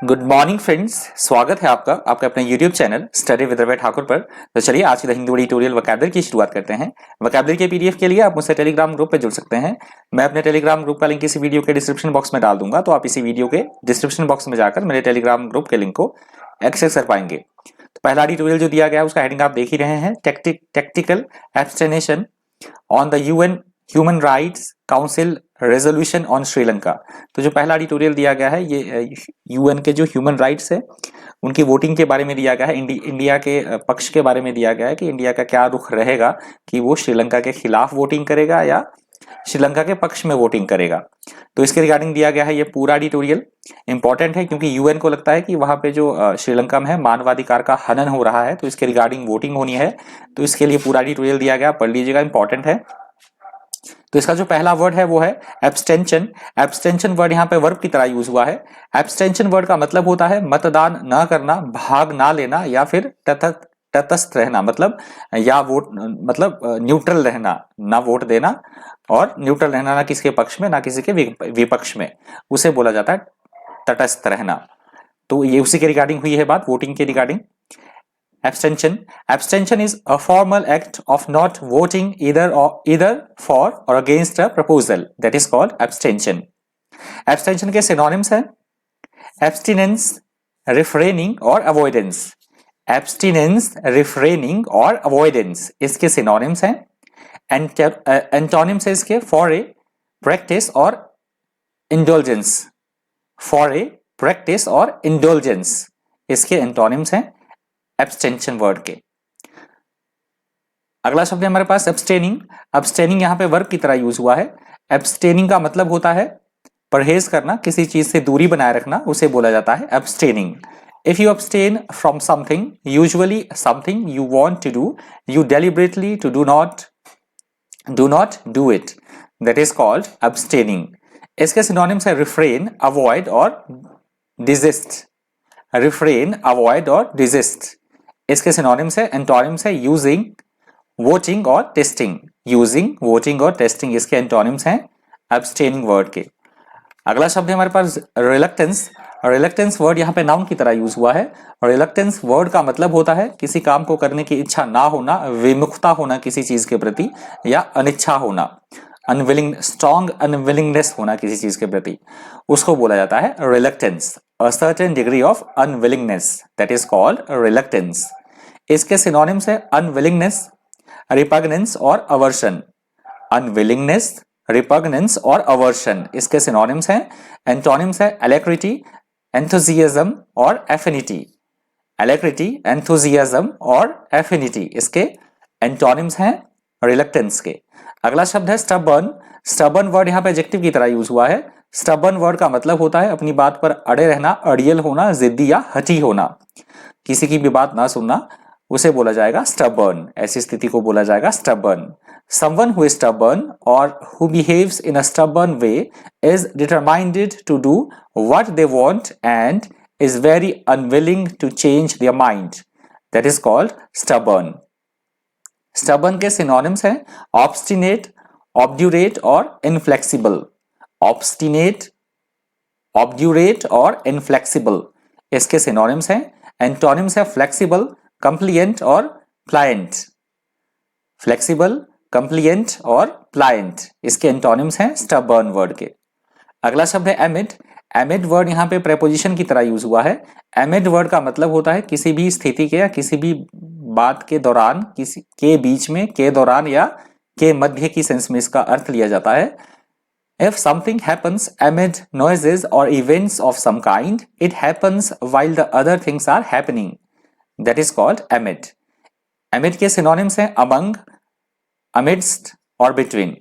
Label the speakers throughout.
Speaker 1: Good morning friends, स्वागत है आपका अपने YouTube channel study with Ravi Thakur पर। तो चलिए आज की द हिंदी बड़ी ट्यूटोरियल वोकैबुलरी की शुरुआत करते हैं। वोकैबुलरी के पीडीएफ के लिए आप मुझसे टेलीग्राम ग्रुप पर जुड़ सकते हैं। मैं अपने टेलीग्राम ग्रुप का लिंक इसी वीडियो के डिस्क्रिप्शन बॉक्स में डाल दूंगा, तो आप इसी वीडियो के डिस्क्रिप्शन बॉक्स में जाकर मेरे टेलीग्राम ग्रुप के लिंक को एक्सेस कर पाएंगे। तो पहला ट्यूटोरियल जो दिया गया है उसका हेडिंग आप देख ही रहे हैं, tactical abstention on the UN human rights council resolution on Sri Lanka. तो जो पहला एडिटोरियल दिया गया है ये यूएन के जो ह्यूमन राइट्स है उनकी वोटिंग के बारे में दिया गया है। इंडिया के पक्ष के बारे में दिया गया है कि इंडिया का क्या रुख रहेगा, कि वो श्रीलंका के खिलाफ वोटिंग करेगा या श्रीलंका के पक्ष में वोटिंग करेगा। तो इसके रिगार्डिंग दिया गया है ये पूरा एडिटोरियल। इंपॉर्टेंट है क्योंकि यूएन को लगता है कि वहां पे जो श्रीलंका में है मानवाधिकार का हनन हो रहा है, तो इसके रिगार्डिंग वोटिंग होनी है। तो इसके लिए पूरा एडिटोरियल दिया गया, पढ़ लीजिएगा, इंपॉर्टेंट है। तो इसका जो पहला वर्ड है वो है एब्सटेंशन। एब्सटेंशन वर्ड यहाँ पे वर्ब की तरह यूज हुआ है। एब्सटेंशन वर्ड का मतलब होता है मतदान न करना, भाग ना लेना या फिर तटस्थ रहना, मतलब या वोट मतलब न्यूट्रल रहना, ना वोट देना और न्यूट्रल रहना, ना किसी के पक्ष में ना किसी के विपक्ष में, उसे बोला जाता है तटस्थ रहना। तो ये उसी के रिगार्डिंग हुई है बात, वोटिंग के regarding. Abstention is a formal act of not voting either for or against a proposal, that is called abstention. Abstention के synonyms हैं abstinence, refraining or avoidance. Abstinence, refraining or avoidance इसके synonyms हैं। Antonyms है इसके for a, practice or indulgence. For a, practice or indulgence इसके antonyms हैं abstention word के। अगला शब्द है हमारे पास एब्सटेनिंग। एब्सटेनिंग यहां पे वर्ब की तरह यूज हुआ है। एब्सटेनिंग का मतलब होता है परहेज करना, किसी चीज से दूरी बनाए रखना, उसे बोला जाता है abstaining. If you abstain from something, usually something you want to do, you deliberately to do not do it, that is called abstaining. इसके सिनोनिम्स है रिफ्रेन, अवॉइड और डिजिस्ट। रिफ्रेन, अवॉइड और डिजिस्ट इसके सिनोनिम्स है। Antonyms है using, voting और testing. Using, voting और testing इसके एंटोनिम्स हैं एब्सटेनिंग वर्ड के। अगला शब्द है हमारे पास रिलक्टेंस। रिलक्टेंस वर्ड यहाँ पे नाउन की तरह यूज हुआ है। रिलक्टेंस वर्ड का मतलब होता है किसी काम को करने की इच्छा ना होना, विमुखता होना किसी चीज के प्रति, या अनिच्छा होना, अनविलिंग, स्ट्रॉन्ग अनविलिंगनेस होना किसी चीज के प्रति, उसको बोला जाता है reluctance. A certain degree of unwillingness, that is called reluctance. इसके synonyms है unwillingness, repugnance और aversion. Unwillingness, repugnance और aversion इसके synonyms हैं। Antonyms है alacrity, enthusiasm और affinity. Alacrity, enthusiasm और affinity इसके antonyms हैं reluctance के। अगला शब्द है stubborn. Stubborn वर्ड यहाँ पे एडजेक्टिव की तरह यूज हुआ है। स्टबर्न वर्ड का मतलब होता है अपनी बात पर अड़े रहना, अड़ियल होना, जिद्दी या हठी होना, किसी की भी बात ना सुनना, उसे बोला जाएगा स्टबर्न। ऐसी स्थिति को बोला जाएगा stubborn. Someone who is stubborn और who behaves in a stubborn way is determined to do what they want and is very unwilling to change their mind, that is called stubborn. Stubborn के synonyms हैं obstinate, obdurate और inflexible. Obstinate, obdurate और inflexible इसके synonyms हैं। Antonyms है flexible, compliant और pliant. Flexible, compliant और pliant इसके एंटोनिम्स हैं स्टबर्न वर्ड के। अगला शब्द है एमिड। एमिड वर्ड यहाँ पे प्रेपोजिशन की तरह यूज हुआ है। एमिड वर्ड का मतलब होता है किसी भी स्थिति के या किसी भी बात के दौरान, किसी के बीच में, के दौरान या के मध्य की सेंस में इसका अर्थ लिया जाता है। If something happens amid noises or events of some kind, it happens while the other things are happening. That is called amid. Amid के synonyms हैं among, amidst और between.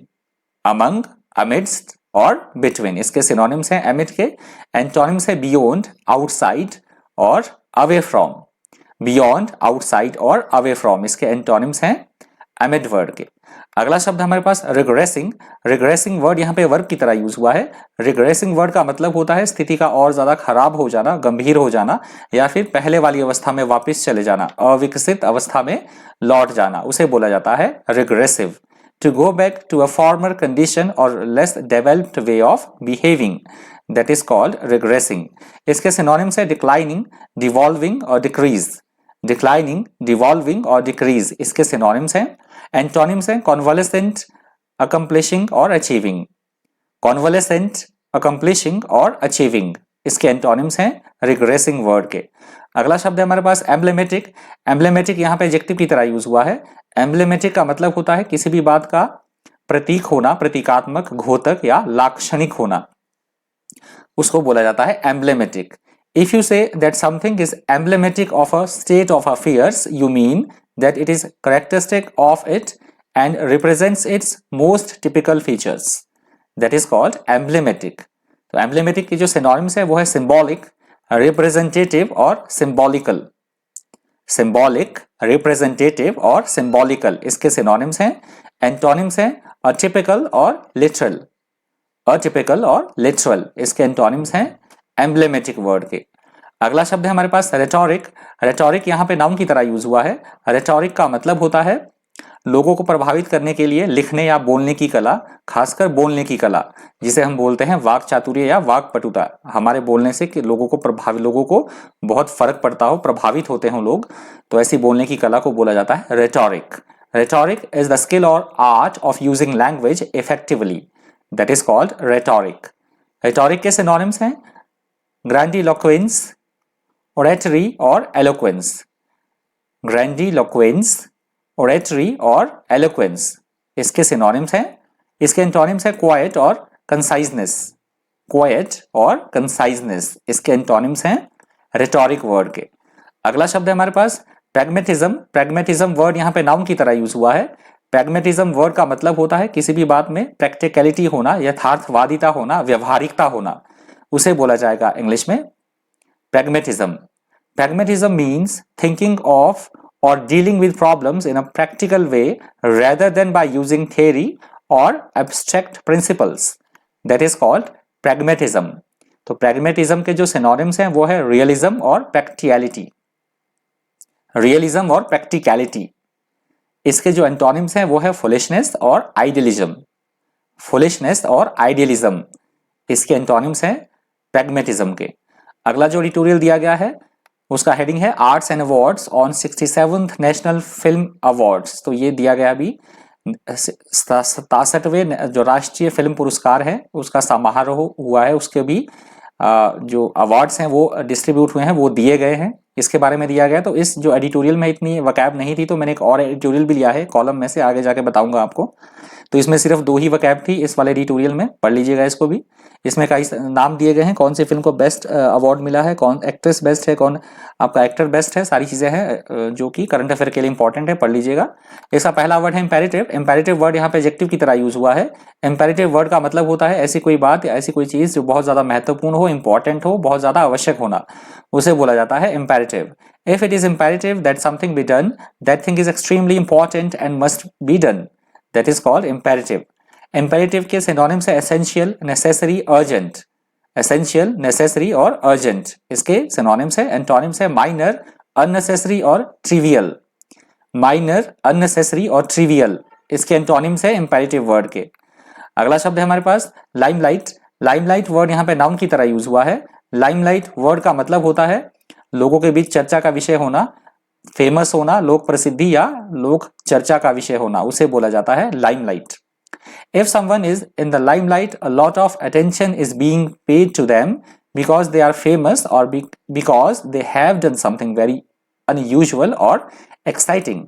Speaker 1: Among, amidst और between इसके synonyms हैं amid के। Antonyms है beyond, outside और away from. Beyond, outside और away from इसके antonyms हैं amid word के। अगला शब्द हमारे पास रिग्रेसिंग। रिग्रेसिंग वर्ड यहाँ पे वर्ब की तरह यूज हुआ है। रिग्रेसिंग वर्ड का मतलब होता है स्थिति का और ज्यादा खराब हो जाना, गंभीर हो जाना, या फिर पहले वाली अवस्था में वापस चले जाना, अविकसित अवस्था में लौट जाना, उसे बोला जाता है regressive. To go back to a former condition or less developed way of behaving, that is called regressing. इसके सिनोनिम्स है डिक्लाइनिंग, डिवॉल्विंग और डिक्रीज। डिक्लाइनिंग, डिवॉल्विंग और डिक्रीज इसके सिनोनिम्स हैं। एंटोनिम्स हैं कॉन्वलेसेंट, अकम्प्लिशिंग और अचीविंग। कॉन्वलेसेंट, अकम्प्लिशिंग और achieving इसके एंटोनिम्स हैं रिग्रेसिंग वर्ड के। अगला शब्द है हमारे पास एम्ब्लेमेटिक। एम्ब्लेमेटिक यहाँ पे एडजेक्टिव की तरह यूज हुआ है। एम्ब्लेमेटिक का मतलब होता है किसी भी बात का प्रतीक होना, प्रतीकात्मक, घोतक या लाक्षणिक होना, उसको बोला जाता है emblematic. If you say that something is emblematic of a state of affairs, you mean that it is characteristic of it and represents its most typical features, that is called emblematic. तो emblematic की जो synonyms है वो है symbolic, representative और symbolical. Symbolic, representative और symbolical इसके synonyms हैं। एंटोनिम्स हैं अटिपिकल और लिटरल। अटिपिकल और लिटरल इसके एंटोनिम्स हैं एम्ब्लेमेटिक वर्ड के। अगला शब्द है हमारे पास रेटोरिक। रेटोरिक यहाँ पे नाउन की तरह यूज हुआ है। रेटोरिक का मतलब होता है लोगों को प्रभावित करने के लिए लिखने या बोलने की कला, खासकर बोलने की कला, जिसे हम बोलते हैं वाक चातुर्य या वाक पटुता। हमारे बोलने से कि लोगों को बहुत फर्क पड़ता हो, प्रभावित होते हो लोग, तो ऐसी बोलने की कला को बोला जाता है rhetoric. Rhetoric is the skill और art of using language effectively, that is called rhetoric. Rhetoric के सिनोनिम्स हैं ग्रैंडिलोक्वेंस, ओरेटरी और एलोक्वेंस। ग्रैंडिलोक्वेंस, ओरेटरी और एलोक्वेंस इसके सिनोनिम्स हैं। इसके एंटोनिम्स है क्वाइट और कंसाइजनेस। क्वाइट और कंसाइजनेस इसके एंटोनिम्स हैं रेटोरिक वर्ड के। अगला शब्द है हमारे पास प्रैग्मेटिज्म। प्रैग्मेटिज्म वर्ड यहाँ पे नाउन की तरह यूज हुआ है। प्रैग्मेटिज्म वर्ड का मतलब होता है किसी भी बात में प्रैक्टिकलिटी होना, यथार्थवादिता होना, व्यवहारिकता होना, उसे बोला जाएगा इंग्लिश में pragmatism. Pragmatism means thinking of or dealing with problems in a practical way rather than by using theory or abstract principles. That is called pragmatism. तो pragmatism के जो synonyms हैं वो है realism और practicality. Realism और practicality. इसके जो antonyms हैं वो है foolishness और idealism. Foolishness और idealism इसके antonyms हैं pragmatism के। अगला जो एडिटोरियल दिया गया है उसका हेडिंग है arts and awards on 67th national film awards. तो ये दिया गया अभी 67वें जो राष्ट्रीय फिल्म पुरस्कार है उसका समारोह हुआ है, उसके भी जो अवार्ड्स हैं वो डिस्ट्रीब्यूट हुए हैं, वो दिए गए हैं, इसके बारे में दिया गया। तो इस जो एडिटोरियल में इतनी वकैब नहीं थी तो मैंने एक और एडिटोरियल भी लिया है कॉलम में से, आगे जाके बताऊंगा आपको। तो इसमें सिर्फ 2 ही वकैब थी इस वाले एडिटोरियल में, पढ़ लीजिएगा इसको भी। इसमें कई नाम दिए गए हैं, कौन सी फिल्म को बेस्ट अवार्ड मिला है, कौन एक्ट्रेस बेस्ट है, कौन आपका एक्टर बेस्ट है, सारी चीजें हैं जो कि करंट अफेयर के लिए इंपॉर्टेंट है, पढ़ लीजिएगा। इसका पहला वर्ड है इंपेरेटिव। इंपेरेटिव वर्ड यहाँ पे एडजेक्टिव की तरह यूज हुआ है। इंपेरेटिव वर्ड का मतलब होता है ऐसी कोई बात या ऐसी कोई चीज जो बहुत ज्यादा महत्वपूर्ण हो, इंपॉर्टेंट हो, बहुत ज्यादा आवश्यक होना, उसे बोला जाता है imperative. If it is imperative that something be done, that thing is extremely important and must be done, that is called imperative. Imperative के सिनोनिम्स है essential, necessary, urgent. Essential, necessary और अर्जेंट इसके सिनोनिम्स है। Antonyms है minor, unnecessary और trivial. Minor, unnecessary और trivial इसके antonyms है इंपेरेटिव वर्ड के। अगला शब्द है हमारे पास लाइमलाइट। लाइमलाइट वर्ड यहाँ पे नाउन की तरह यूज हुआ है। लाइमलाइट वर्ड का मतलब होता है लोगों के बीच चर्चा का विषय होना, फेमस होना, लोक प्रसिद्धि या लोक चर्चा का विषय होना, उसे बोला जाता है limelight. If someone is in the limelight, a lot of attention is being paid to them because they are famous or because they have done something very unusual or exciting.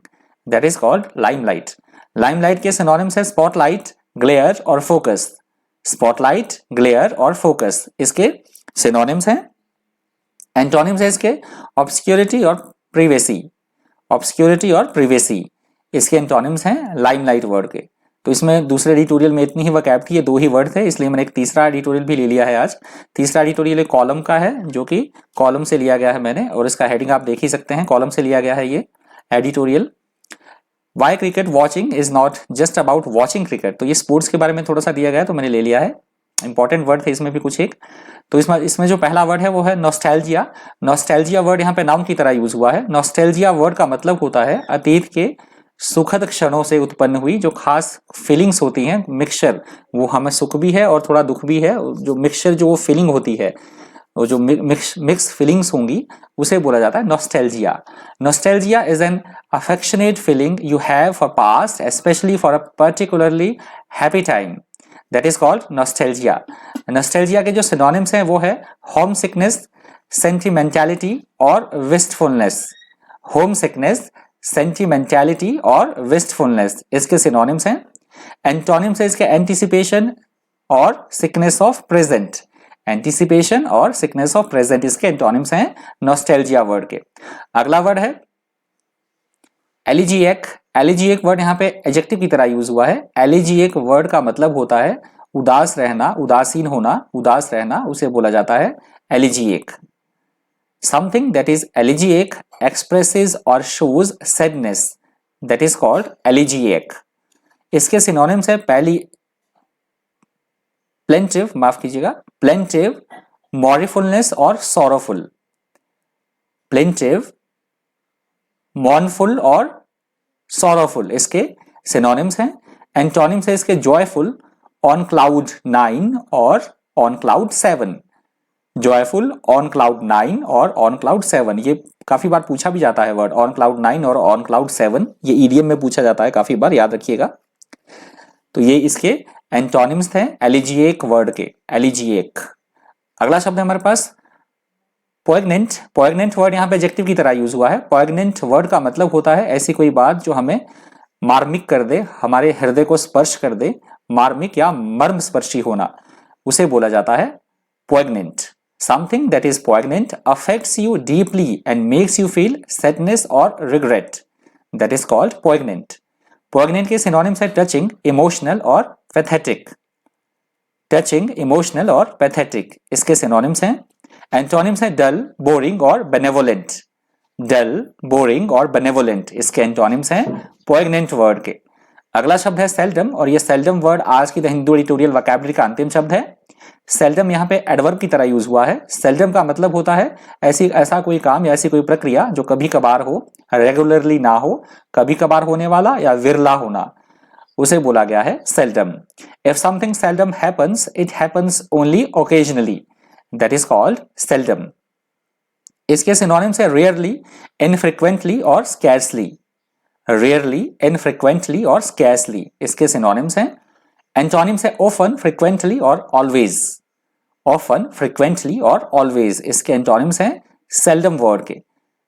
Speaker 1: That is called limelight. Limelight के synonyms है spotlight, glare और focus. Spotlight, glare और focus इसके synonyms हैं। Antonyms है इसके obscurity और privacy. Obscurity और privacy इसके antonyms हैं limelight word के। तो इसमें दूसरे एडिटोरियल में इतनी ही वकैब थी, ये 2 ही वर्ड थे, इसलिए मैंने एक तीसरा एडिटोरियल भी ले लिया है आज। तीसरा एडिटोरियल एक कॉलम का है जो कि कॉलम से लिया गया है मैंने, और इसका हेडिंग आप देख ही सकते हैं, कॉलम से लिया गया है ये editorial. Why cricket watching is not just about watching cricket. तो ये स्पोर्ट्स के बारे में थोड़ा सा दिया गया है तो मैंने ले लिया है, इंपॉर्टेंट वर्ड थे इसमें भी कुछ एक। तो इसमें जो पहला वर्ड है वो है नॉस्टैल्जिया। नॉस्टैल्जिया वर्ड यहाँ पे नाउन की तरह यूज हुआ है। नॉस्टैल्जिया वर्ड का मतलब होता है अतीत के सुखद क्षणों से उत्पन्न हुई, जो खास फीलिंग्स होती हैं, मिक्सचर, वो हमें सुख भी है और थोड़ा दुख भी है, जो मिक्सचर जो वो फीलिंग होती है, वो जो मिक्स फीलिंग्स होंगी, उसे बोला जाता है nostalgia. Nostalgia is an affectionate feeling you have for past, specially for a particularly happy time, that is called nostalgia. Nostalgia के जो सिनोनिम्स हैं वो है होम सिकनेस, सेंटिमेंटैलिटी और विस्टफुलनेस। होम सिकनेस, सेंटिमेंटैलिटी और विस्टफुलनेस इसके सिनोनिम्स हैं। एंटोनिम्स है इसके एंटिसिपेशन और सिकनेस ऑफ प्रेजेंट। एंटिसिपेशन और सिकनेस ऑफ प्रेजेंट इसके एंटोनिम्स हैं नॉस्टैल्जिया वर्ड के। अगला वर्ड है एलिजिएक। एलिजिएक वर्ड यहाँ पे एडजेक्टिव की तरह यूज हुआ है। एलिजिएक वर्ड का मतलब होता है उदास रहना, उदासीन होना, उदास रहना, उसे बोला जाता है एलिजिएक। Something that is elegiac expresses or shows sadness, that is called elegiac. इसके सिनोनिम्स है पहली प्लेंटिव, माफ कीजिएगा, प्लेंटिव, मॉर्निफुलनेस और सॉरोफुल। प्लेंटिव, मॉर्नफुल और सॉरोफुल इसके सिनोनिम्स हैं। एंटोनिम्स है इसके जॉयफुल, ऑन क्लाउड 9 और on cloud 7। Joyful, on cloud 9 और ऑन क्लाउड 7, ये काफी बार पूछा भी जाता है वर्ड ऑन क्लाउड 9 और ऑन क्लाउड 7, ये ईडीएम में पूछा जाता है काफी बार, याद रखिएगा। तो ये इसके एंटोनिम्स थे एलिजिएक वर्ड के, एलिजिएक। अगला शब्द है हमारे पास पोइग्नेंट। पोइग्नेंट वर्ड यहाँ पे एडजेक्टिव की तरह यूज हुआ है। पोइग्नेंट वर्ड का मतलब होता है ऐसी कोई बात जो हमें मार्मिक कर दे, हमारे हृदय को स्पर्श कर दे, मार्मिक या मर्म स्पर्शी होना, उसे बोला जाता है पोइग्नेंट। Something that is poignant affects you deeply and makes you feel sadness or regret. That is called poignant. Poignant के synonyms है touching, emotional और pathetic. Touching, emotional और pathetic इसके synonyms हैं। Antonyms है dull, boring और benevolent. Dull, boring और benevolent इसके antonyms हैं poignant word के। अगला शब्द है seldom, और ये seldom word आज की द हिंदू एडिटोरियल वोकैबुलरी का अंतिम शब्द है। सेल्डम यहाँ पे एडवर्ब की तरह यूज हुआ है। सेल्डम का मतलब होता है ऐसा कोई काम या ऐसी कोई प्रक्रिया जो कभी कभार हो, रेगुलरली ना हो, कभी कभार होने वाला या विरला होना, उसे बोला गया है seldom. If something seldom happens, it happens only occasionally, that is called seldom. इसके सिनोनिम्स है रेयरली, इनफ्रीक्वेंटली और स्कैर्सली। रेयरली, इनफ्रीक्वेंटली और स्कैर्सली इसके सिनोनिम्स हैं। एंटोनिम्स है ऑफन, फ्रीक्वेंटली और ऑलवेज। ऑफन, फ्रीक्वेंटली और ऑलवेज इसके एंटोनिम्स हैं सेल्डम वर्ड के।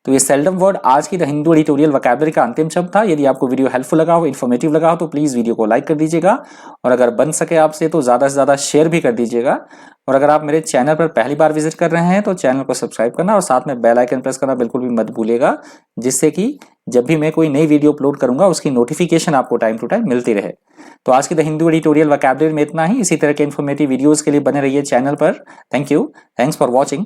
Speaker 1: तो ये सेल्डम वर्ड आज की द हिंदू एडिटोरियल वोकैबुलरी का अंतिम शब्द था। यदि आपको वीडियो हेल्पफुल लगा हो, इन्फॉर्मेटिव लगा हो, तो प्लीज वीडियो को लाइक कर दीजिएगा, और अगर बन सके आपसे तो ज्यादा से ज्यादा शेयर भी कर दीजिएगा। और अगर आप मेरे चैनल पर पहली बार विजिट कर रहे हैं तो चैनल को सब्सक्राइब करना और साथ में बेल आइकन प्रेस करना बिल्कुल भी मत भूलिएगा, जिससे कि जब भी मैं कोई नई वीडियो अपलोड करूंगा उसकी नोटिफिकेशन आपको टाइम टू टाइम मिलती रहे। तो आज की द हिंदू एडिटोरियल वोकैबुलरी में इतना ही। इसी तरह के इन्फॉर्मेटिव वीडियोस के लिए बने रहिए चैनल पर। Thank you, thanks for watching.